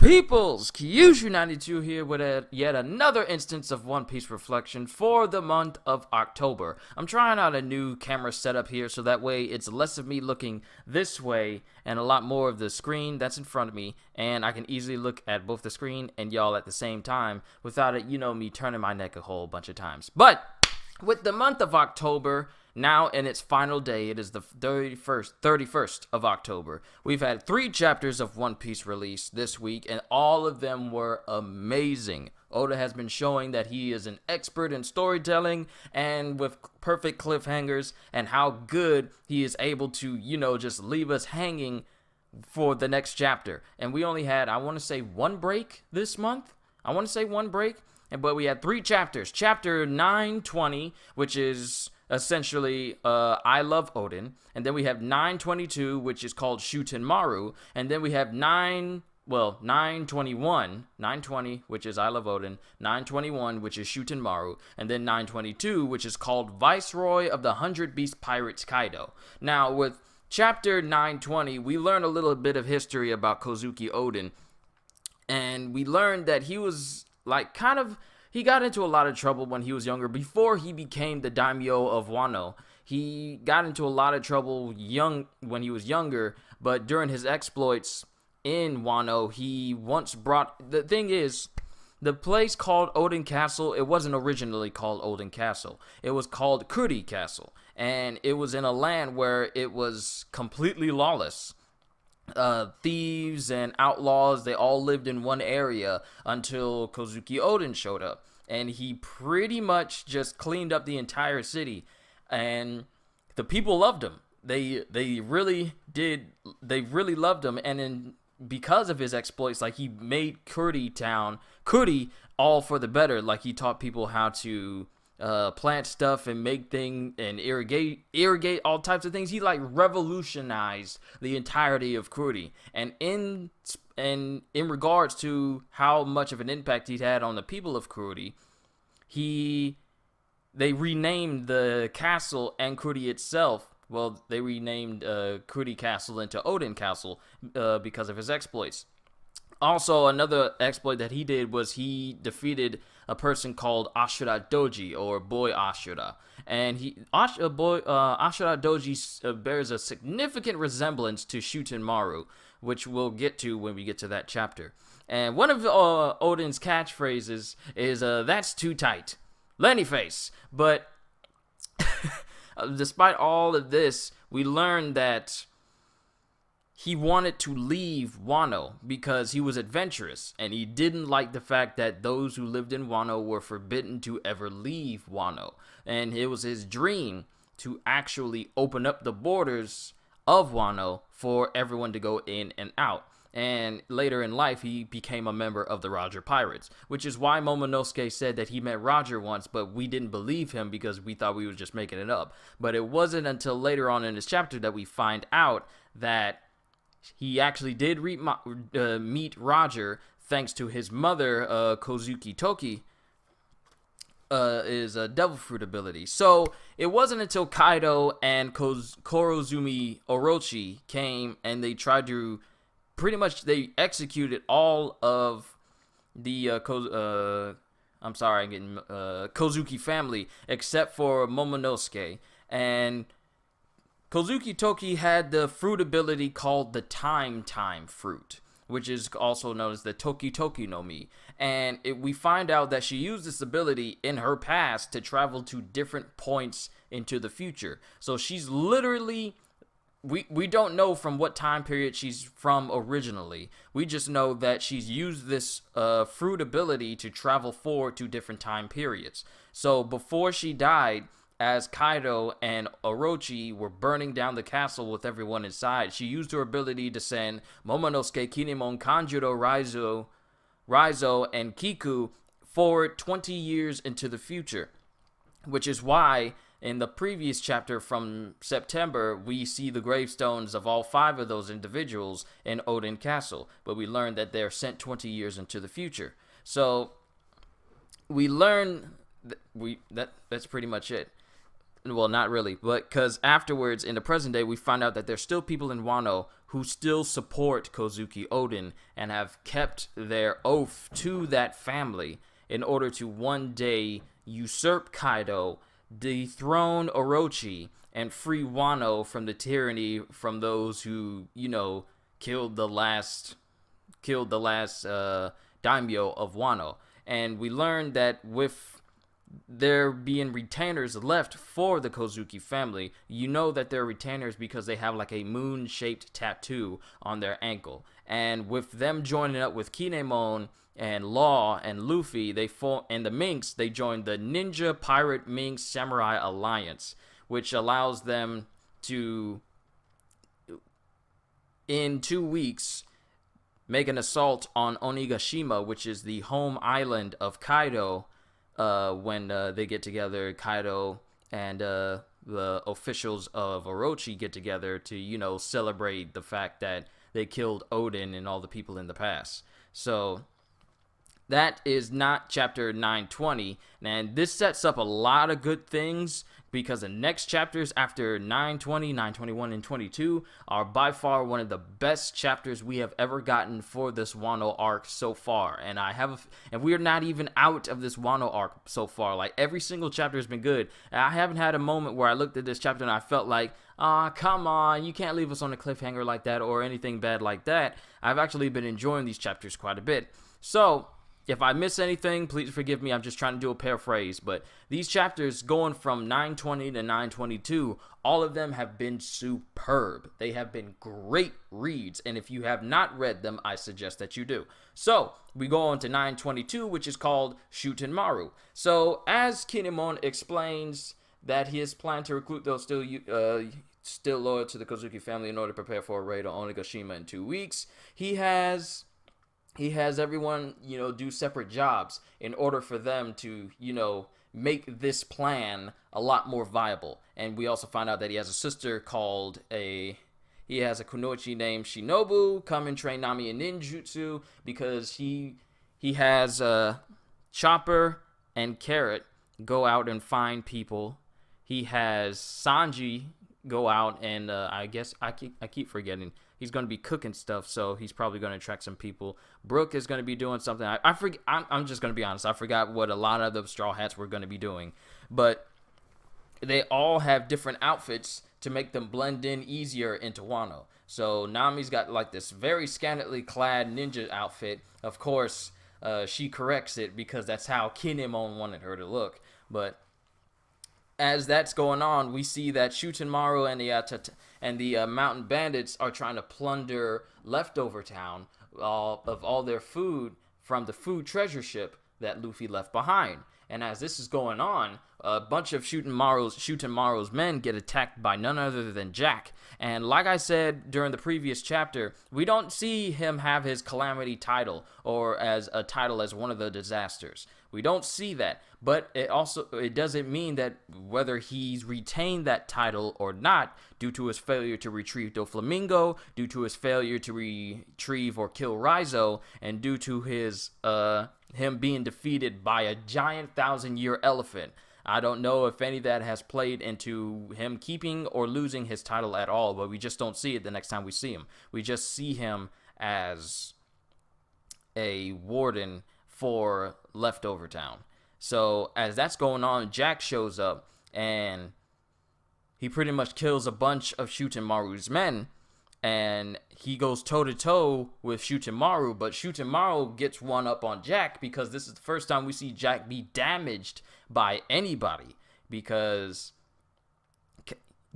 Peoples, Kyushu92 here with yet another instance of One Piece reflection for the month of October. I'm trying out a new camera setup here so that way it's less of me looking this way and a lot more of the screen that's in front of me, and I can easily look at both the screen and y'all at the same time without it, me turning my neck a whole bunch of times. But with the month of October now in its final day, it is the 31st of October. We've had 3 chapters of One Piece released this week, and all of them were amazing. Oda has been showing that he is an expert in storytelling and with perfect cliffhangers, and how good he is able to, just leave us hanging for the next chapter. And we only had, I want to say, one break this month. But we had 3 chapters. Chapter 920, which is essentially I Love Odin, and then we have 922, which is called Shuten Maru, and then we have 920, which is I Love Odin, 921, which is Shuten Maru, and then 922, which is called Viceroy of the 100 Beast Pirates Kaido. Now, with chapter 920, we learn a little bit of history about Kozuki Odin, and we learned that he was he got into a lot of trouble when he was younger. Before he became the daimyo of Wano, he got into a lot of trouble when he was younger, but during his exploits in Wano, he once brought... The thing is, the place called Odin Castle, it wasn't originally called Odin Castle. It was called Kuri Castle, and it was in a land where it was completely lawless. Thieves and outlaws, they all lived in one area until Kozuki Odin showed up, and he pretty much just cleaned up the entire city, and the people loved him. They really did. They really loved him, and because of his exploits, he made Kuri all for the better. He taught people how to plant stuff and make things and irrigate all types of things. He revolutionized the entirety of Kuri, and in regards to how much of an impact he'd had on the people of Kuri, they renamed the castle and Kuri itself. Well, they renamed Kuri Castle into Odin Castle because of his exploits. Also, another exploit that he did was he defeated a person called Ashura Doji, or Boy Ashura. And Ashura Doji bears a significant resemblance to Shuten Maru, which we'll get to when we get to that chapter. And one of Odin's catchphrases is, "That's too tight. Lenny face." But despite all of this, we learned that he wanted to leave Wano because he was adventurous, and he didn't like the fact that those who lived in Wano were forbidden to ever leave Wano. And it was his dream to actually open up the borders of Wano for everyone to go in and out. And later in life, he became a member of the Roger Pirates, which is why Momonosuke said that he met Roger once, but we didn't believe him because we thought we were just making it up. But it wasn't until later on in this chapter that we find out that he actually did meet Roger thanks to his mother, Kozuki Toki, is a devil fruit ability. So it wasn't until Kaido and Korozumi Orochi came and they tried to they executed all of the Kozuki family except for Momonosuke. And Kozuki Toki had the fruit ability called the Time fruit, which is also known as the Toki Toki no Mi. And we find out that she used this ability in her past to travel to different points into the future. So she's literally... We don't know from what time period she's from originally. We just know that she's used this fruit ability to travel forward to different time periods. So before she died, as Kaido and Orochi were burning down the castle with everyone inside, she used her ability to send Momonosuke, Kinemon, Kanjuro, Raizo, and Kiku forward 20 years into the future, which is why in the previous chapter from September, we see the gravestones of all 5 of those individuals in Odin Castle, but we learn that they're sent 20 years into the future. So we learn that's pretty much it. Well, not really, but because afterwards, in the present day, we find out that there's still people in Wano who still support Kozuki Oden and have kept their oath to that family in order to one day usurp Kaido, dethrone Orochi, and free Wano from the tyranny from those who, killed the last daimyo of Wano. And we learned that with there being retainers left for the Kozuki family, you know that they're retainers because they have like a moon-shaped tattoo on their ankle. And with them joining up with Kinemon and Law and Luffy, and the Minks, they joined the Ninja Pirate Minks Samurai Alliance, which allows them to, in 2 weeks, make an assault on Onigashima, which is the home island of Kaido. When they get together, Kaido and the officials of Orochi get together to, celebrate the fact that they killed Oden and all the people in the past. So that is not chapter 920, and this sets up a lot of good things because the next chapters after 920, 921, and 22 are by far one of the best chapters we have ever gotten for this Wano arc so far. And we are not even out of this Wano arc so far. Like, every single chapter has been good. And I haven't had a moment where I looked at this chapter and I felt like, come on, you can't leave us on a cliffhanger like that or anything bad like that. I've actually been enjoying these chapters quite a bit. So if I miss anything, please forgive me. I'm just trying to do a paraphrase. But these chapters going from 920 to 922, all of them have been superb. They have been great reads. And if you have not read them, I suggest that you do. So we go on to 922, which is called Shuten Maru. So as Kinemon explains that his plan to recruit those still loyal to the Kozuki family in order to prepare for a raid on Onigashima in 2 weeks, he has everyone, do separate jobs in order for them to, make this plan a lot more viable. And we also find out that he has a sister he has a kunoichi named Shinobu, come and train Nami in ninjutsu because he has Chopper and Carrot go out and find people. He has Sanji go out and I guess I keep forgetting. He's going to be cooking stuff, so he's probably going to attract some people. Brooke is going to be doing something. I'm just going to be honest. I forgot what a lot of the Straw Hats were going to be doing. But they all have different outfits to make them blend in easier into Wano. So Nami's got like this very scantily clad ninja outfit. Of course, she corrects it because that's how Kinemon wanted her to look. But as that's going on, we see that Shuten Maru and the Mountain Bandits are trying to plunder Leftover Town of all their food from the food treasure ship that Luffy left behind. And as this is going on, a bunch of Shuten Maru's men get attacked by none other than Jack. And like I said during the previous chapter, we don't see him have his Calamity title or as a title as one of the disasters. We don't see that, but it doesn't mean that whether he's retained that title or not due to his failure to retrieve Doflamingo, due to his failure to retrieve or kill Raizo, and due to his him being defeated by a giant 1,000-year elephant. I don't know if any of that has played into him keeping or losing his title at all, but we just don't see it the next time we see him. We just see him as a warden for Leftover Town. So as that's going on, Jack shows up and he pretty much kills a bunch of Shuten Maru's men, and he goes toe-to-toe with Shuten Maru, but Shuten Maru gets one up on Jack because this is the first time we see Jack be damaged by anybody, because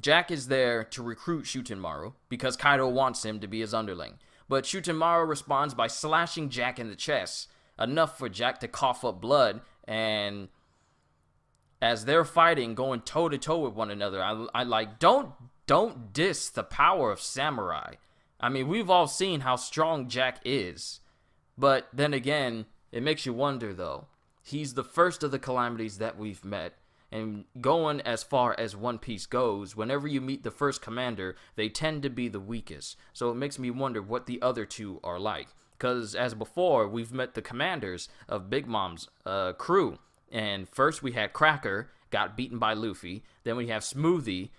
Jack is there to recruit Shuten Maru because Kaido wants him to be his underling. But Shuten Maru responds by slashing Jack in the chest, enough for Jack to cough up blood. And as they're fighting, going toe-to-toe with one another, I like, don't diss the power of samurai. I mean, we've all seen how strong Jack is. But then again, it makes you wonder, though. He's the first of the calamities that we've met. And going as far as One Piece goes, whenever you meet the first commander, they tend to be the weakest. So it makes me wonder what the other two are like. Because as before, we've met the commanders of Big Mom's crew. And first we had Cracker, got beaten by Luffy. Then we have Smoothie.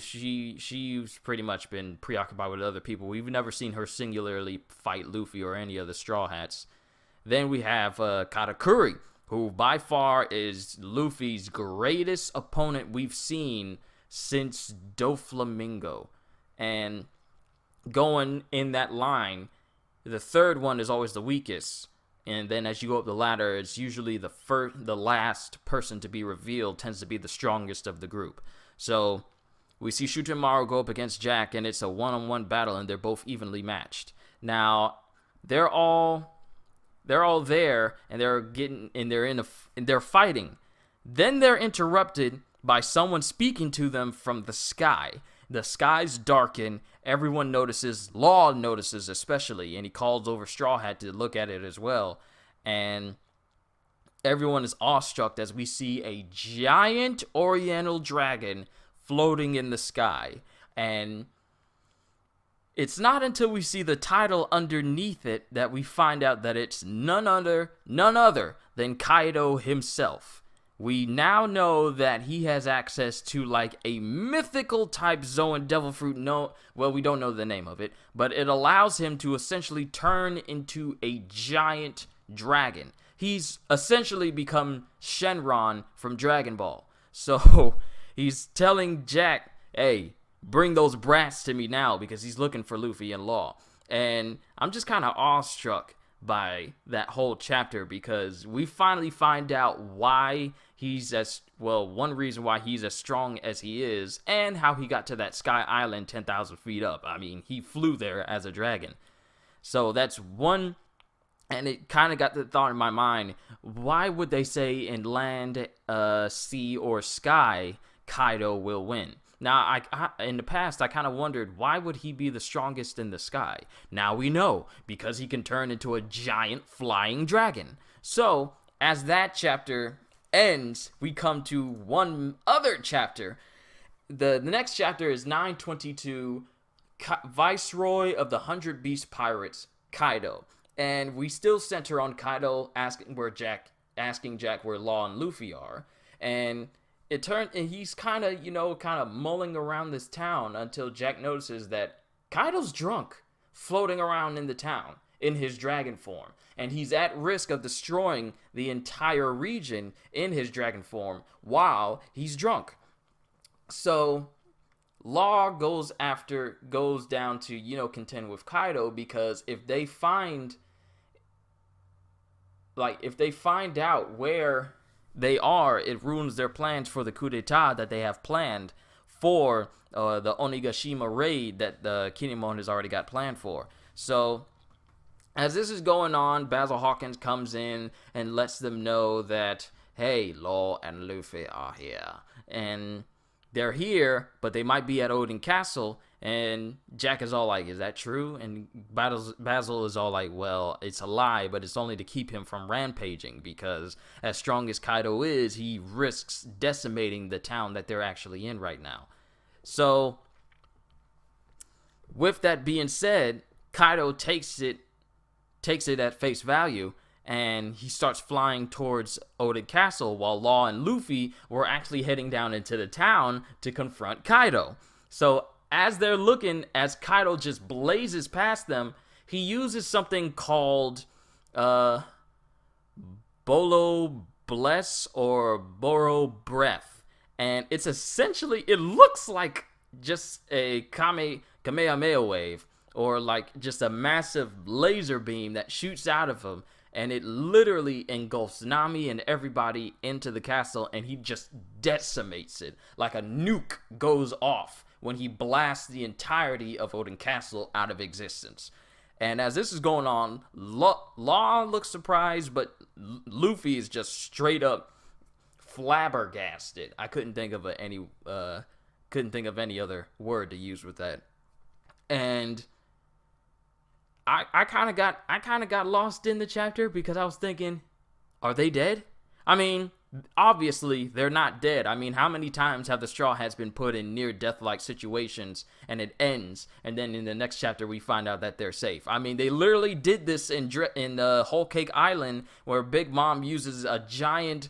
She's pretty much been preoccupied with other people. We've never seen her singularly fight Luffy or any of the Straw Hats. Then we have Katakuri, who by far is Luffy's greatest opponent we've seen since Doflamingo. And going in that line, the third one is always the weakest. And then as you go up the ladder, it's usually the last person to be revealed tends to be the strongest of the group. So we see Shuten go up against Jack, and it's a one-on-one battle, and they're both evenly matched. Now, they're all there, and they're fighting. Then they're interrupted by someone speaking to them from the sky. The skies darken. Everyone notices. Law notices especially, and he calls over Straw Hat to look at it as well. And everyone is awestruck as we see a giant Oriental dragon floating in the sky. And it's not until we see the title underneath it that we find out that it's none other than Kaido himself. We now know that he has access to like a mythical type Zoan Devil Fruit. We don't know the name of it, but it allows him to essentially turn into a giant dragon. He's essentially become Shenron from Dragon Ball. So he's telling Jack, hey, bring those brats to me now, because he's looking for Luffy and Law. And I'm just kind of awestruck by that whole chapter, because we finally find out why he's one reason why he's as strong as he is, and how he got to that Sky Island 10,000 feet up. I mean, he flew there as a dragon. So that's one, and it kind of got the thought in my mind, why would they say in land, sea, or sky, Kaido will win? Now, in the past, I kind of wondered, why would he be the strongest in the sky? Now we know, because he can turn into a giant flying dragon. So, as that chapter ends, we come to one other chapter. The next chapter is 922, Viceroy of the 100 Beast Pirates, Kaido. And we still center on Kaido asking Jack where Law and Luffy are. And he's kind of mulling around this town until Jack notices that Kaido's drunk, floating around in the town in his dragon form, and he's at risk of destroying the entire region in his dragon form while he's drunk. So Law goes down to contend with Kaido, because if they find out where they are, it ruins their plans for the coup d'etat that they have planned for the Onigashima raid that the Kinemon has already got planned for. So as this is going on, Basil Hawkins comes in and lets them know that, hey, Law and Luffy are here. And they're here, but they might be at Odin Castle. And Jack is all like, is that true? And Basil is all like, well, it's a lie, but it's only to keep him from rampaging, because as strong as Kaido is, he risks decimating the town that they're actually in right now. So, with that being said, Kaido takes it at face value, and he starts flying towards Odin Castle, while Law and Luffy were actually heading down into the town to confront Kaido. So, as they're looking, as Kaido just blazes past them, he uses something called Bolo Bless or Boro Breath. And it's essentially, it looks like just a Kamehameha wave, or like just a massive laser beam that shoots out of him. And it literally engulfs Nami and everybody into the castle, and he just decimates it. Like a nuke goes off when he blasts the entirety of Odin Castle out of existence. And as this is going on, Law looks surprised, but Luffy is just straight up flabbergasted. I couldn't think of any other word to use with that. And I kind of got lost in the chapter, because I was thinking, are they dead? I mean, obviously they're not dead. I mean, how many times have the Straw Hats been put in near death-like situations and it ends, and then in the next chapter we find out that they're safe? I mean, they literally did this in Whole Cake Island, where Big Mom uses a giant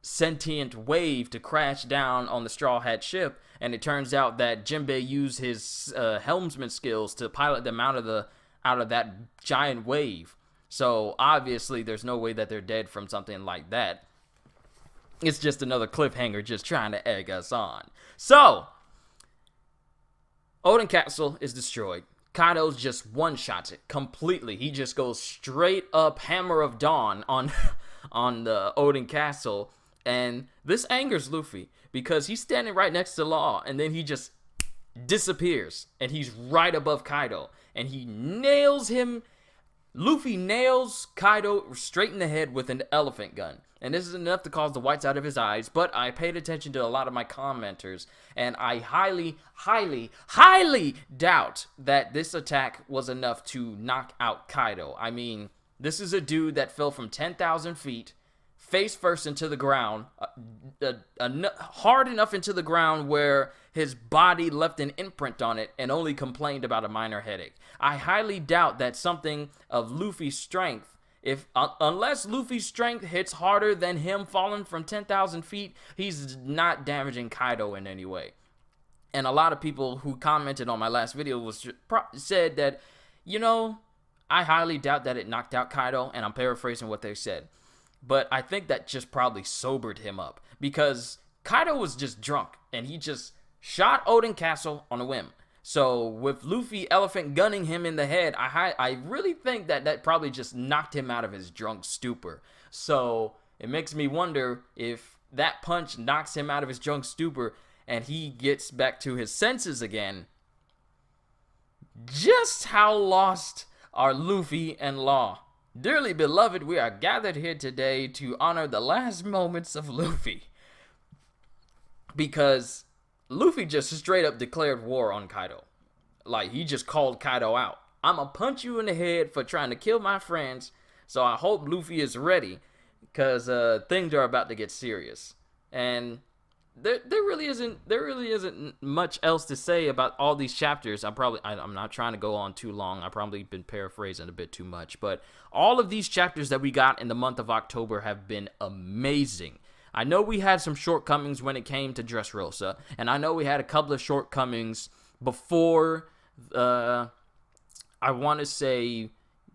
sentient wave to crash down on the Straw Hat ship, and it turns out that Jinbei used his helmsman skills to pilot them out of that giant wave. So obviously there's no way that they're dead from something like that. It's just another cliffhanger just trying to egg us on. So Oden Castle is destroyed. Kaido just one-shots it completely. He just goes straight up Hammer of Dawn on the Oden Castle. And this angers Luffy because he's standing right next to Law, and then he just disappears. And he's right above Kaido. And he nails him. Luffy nails Kaido straight in the head with an elephant gun. And this is enough to cause the whites out of his eyes. But I paid attention to a lot of my commenters, and I highly, highly, highly doubt that this attack was enough to knock out Kaido. I mean, this is a dude that fell from 10,000 feet, face first into the ground, hard enough into the ground where his body left an imprint on it and only complained about a minor headache. I highly doubt that something of Luffy's strength, unless Luffy's strength hits harder than him falling from 10,000 feet, he's not damaging Kaido in any way. And a lot of people who commented on my last video said that, you know, I highly doubt that it knocked out Kaido, and I'm paraphrasing what they said. But I think that just probably sobered him up, because Kaido was just drunk, and he just shot Oden Castle on a whim. So with Luffy elephant gunning him in the head, I really think that probably just knocked him out of his drunk stupor. So it makes me wonder if that punch knocks him out of his drunk stupor and he gets back to his senses again. Just how lost are Luffy and Law? Dearly beloved, we are gathered here today to honor the last moments of Luffy. Because Luffy just straight up declared war on Kaido. Like, he just called Kaido out. I'ma punch you in the head for trying to kill my friends. So I hope Luffy is ready, because things are about to get serious. And there really isn't much else to say about all these chapters. I'm not trying to go on too long. I've probably been paraphrasing a bit too much. But all of these chapters that we got in the month of October have been amazing. I know we had some shortcomings when it came to Dressrosa, and I know we had a couple of shortcomings before, I want to say,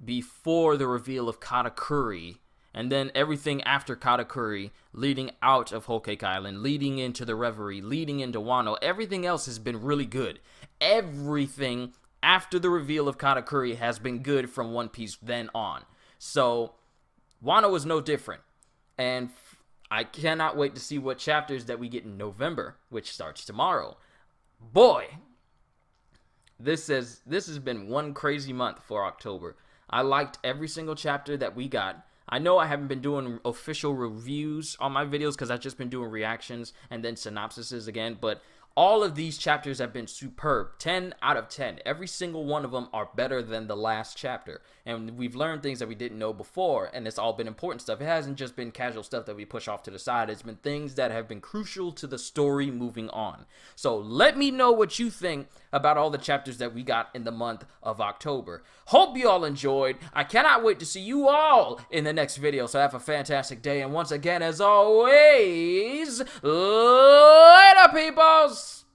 before the reveal of Katakuri, and then everything after Katakuri, leading out of Whole Cake Island, leading into the Reverie, leading into Wano. Everything else has been really good. Everything after the reveal of Katakuri has been good from One Piece then on. So, Wano is no different. And I cannot wait to see what chapters that we get in November, which starts tomorrow. Boy, this has been one crazy month for October. I liked every single chapter that we got. I know I haven't been doing official reviews on my videos because I've just been doing reactions and then synopsises again, but all of these chapters have been superb. 10 out of 10. Every single one of them are better than the last chapter. And we've learned things that we didn't know before, and it's all been important stuff. It hasn't just been casual stuff that we push off to the side. It's been things that have been crucial to the story moving on. So let me know what you think about all the chapters that we got in the month of October. Hope you all enjoyed. I cannot wait to see you all in the next video. So have a fantastic day. And once again, as always, later, peoples!